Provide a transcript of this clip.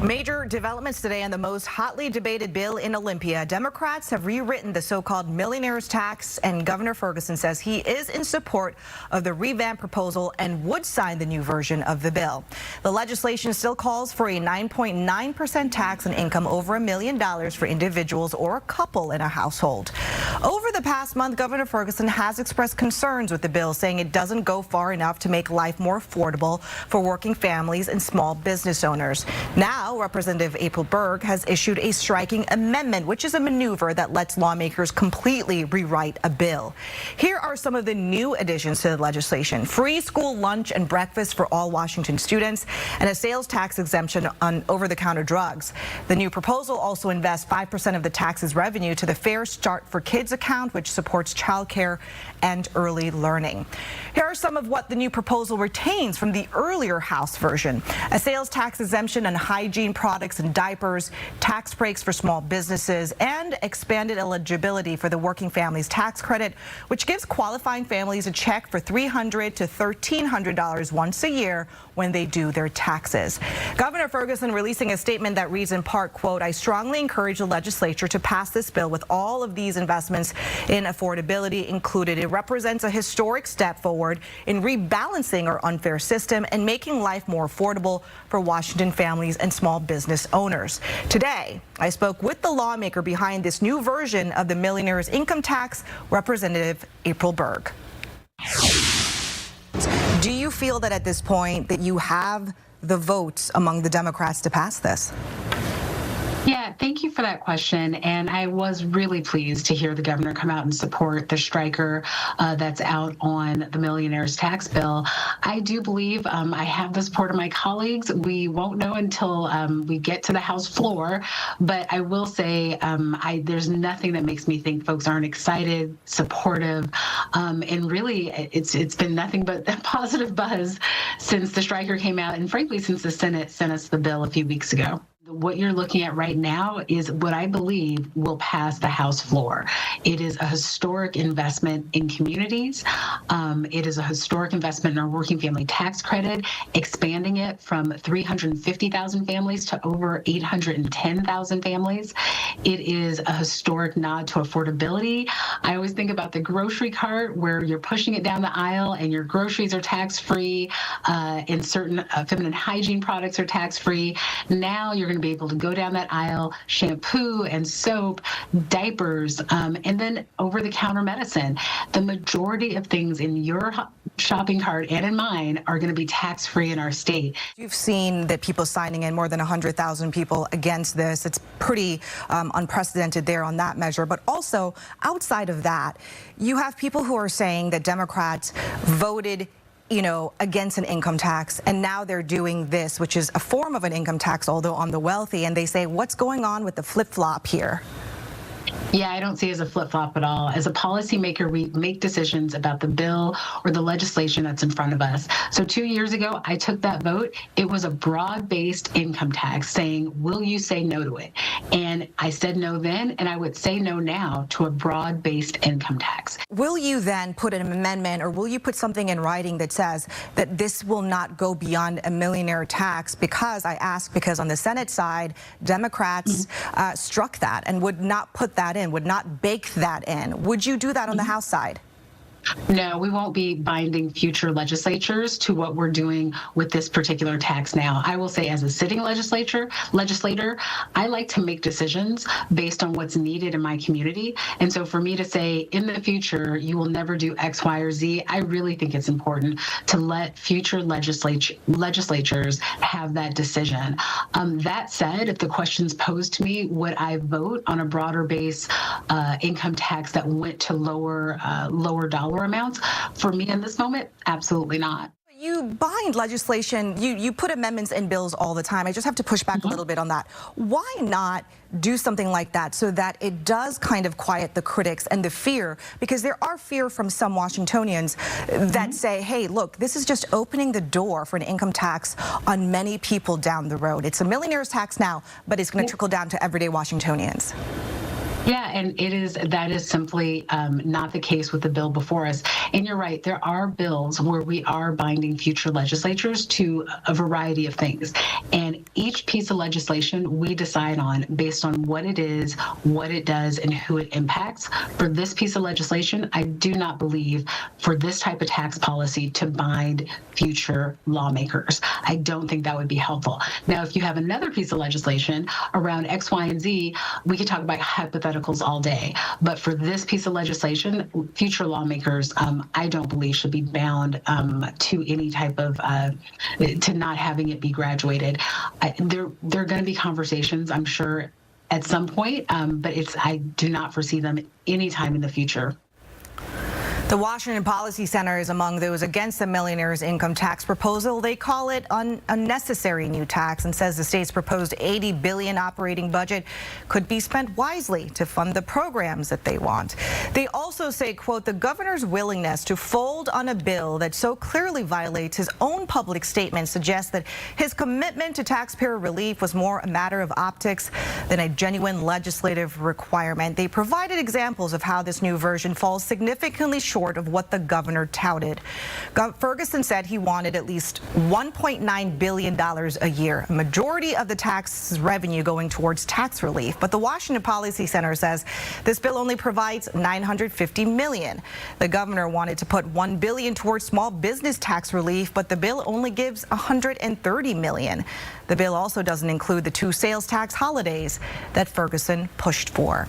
Major developments today on the most hotly debated bill in Olympia. Democrats have rewritten the so-called millionaires tax, and Governor Ferguson says he is in support of the revamped proposal and would sign the new version of the bill. The legislation still calls for a 9.9% tax on income over $1 million for individuals or a couple in a household. Over the past month, Governor Ferguson has expressed concerns with the bill, saying it doesn't go far enough to make life more affordable for working families and small business owners. Now, Representative Berg has issued a striking amendment, which is a maneuver that lets lawmakers completely rewrite a bill. Here are some of the new additions to the legislation: free school lunch and breakfast for all Washington students, and a sales tax exemption on over-the-counter drugs. The new proposal also invests 5% of the tax's revenue to the Fair Start for Kids account, which supports childcare and early learning. Here are some of what the new proposal retains from the earlier House version: a sales tax exemption on hygiene products and diapers, tax breaks for small businesses, and expanded eligibility for the Working Families Tax Credit, which gives qualifying families a check for $300 to $1,300 once a year when they do their taxes. Governor Ferguson releasing a statement that reads in part, quote, "I strongly encourage the legislature to pass this bill with all of these investments in affordability included. It represents a historic step forward in rebalancing our unfair system and making life more affordable for Washington families and small business owners." Today, I spoke with the lawmaker behind this new version of the millionaire's income tax, Representative Berg. Do you feel that at this point that you have the votes among the Democrats to pass this? Yeah, thank you for that question. And I was really pleased to hear the governor come out and support the striker that's out on the millionaires tax bill. I do believe I have the support of my colleagues. We won't know until we get to the House floor. But I will say there's nothing that makes me think folks aren't excited, supportive, and really it's been nothing but a positive buzz since the striker came out, and frankly since the Senate sent us the bill a few weeks ago. What you're looking at right now is what I believe will pass the House floor. It is a historic investment in communities. It is a historic investment in our working family tax credit, expanding it from 350,000 families to over 810,000 families. It is a historic nod to affordability. I always think about the grocery cart where you're pushing it down the aisle and your groceries are tax-free, and certain feminine hygiene products are tax-free. Now you're going to be able to go down that aisle, shampoo and soap, diapers, and then over-the-counter medicine. The majority of things in your shopping cart and in mine are going to be tax-free in our state. You've seen that people signing in, more than 100,000 people against this. It's pretty unprecedented there on that measure. But also, outside of that, you have people who are saying that Democrats voted against an income tax, and now they're doing this, which is a form of an income tax, although on the wealthy, and they say, what's going on with the flip-flop here? Yeah, I don't see it as a flip-flop at all. As a policymaker, we make decisions about the bill or the legislation that's in front of us. So 2 years ago, I took that vote. It was a broad-based income tax saying, will you say no to it? And I said no then, and I would say no now to a broad-based income tax. Will you then put an amendment, or will you put something in writing that says that this will not go beyond a millionaire tax? Because I ask, because on the Senate side, Democrats struck that and would not put that in, would not bake that in. Would you do that on the House side? No, we won't be binding future legislatures to what we're doing with this particular tax now. I will say, as a sitting legislator, I like to make decisions based on what's needed in my community. And so for me to say, in the future, you will never do X, Y, or Z, I really think it's important to let future legislatures have that decision. That said, if the question's posed to me, would I vote on a broader base income tax that went to lower dollar amounts? For me in this moment, absolutely not. You bind legislation, you put amendments in bills all the time. I just have to push back a little bit on that. Why not do something like that so that it does kind of quiet the critics and the fear? Because there are fear from some Washingtonians that say, hey, look, this is just opening the door for an income tax on many people down the road. It's a millionaire's tax now, but it's going to trickle down to everyday Washingtonians. Yeah, and that is simply not the case with the bill before us. And you're right, there are bills where we are binding future legislatures to a variety of things. And each piece of legislation we decide on based on what it is, what it does, and who it impacts. For this piece of legislation, I do not believe for this type of tax policy to bind future lawmakers. I don't think that would be helpful. Now, if you have another piece of legislation around X, Y, and Z, we could talk about hypotheticals all day. But for this piece of legislation, future lawmakers, I don't believe should be bound to any type of, to not having it be graduated. There are going to be conversations, I'm sure, at some point, but I do not foresee them anytime in the future. The Washington Policy Center is among those against the millionaires' income tax proposal. They call it an unnecessary new tax and says the state's proposed $80 billion operating budget could be spent wisely to fund the programs that they want. They also say, quote, the governor's willingness to fold on a bill that so clearly violates his own public statement suggests that his commitment to taxpayer relief was more a matter of optics than a genuine legislative requirement. They provided examples of how this new version falls significantly short of what the governor touted. Ferguson said he wanted at least $1.9 billion a year, a majority of the tax revenue going towards tax relief. But the Washington Policy Center says this bill only provides $950 million. The governor wanted to put $1 billion towards small business tax relief, but the bill only gives $130 million. The bill also doesn't include the 2 sales tax holidays that Ferguson pushed for.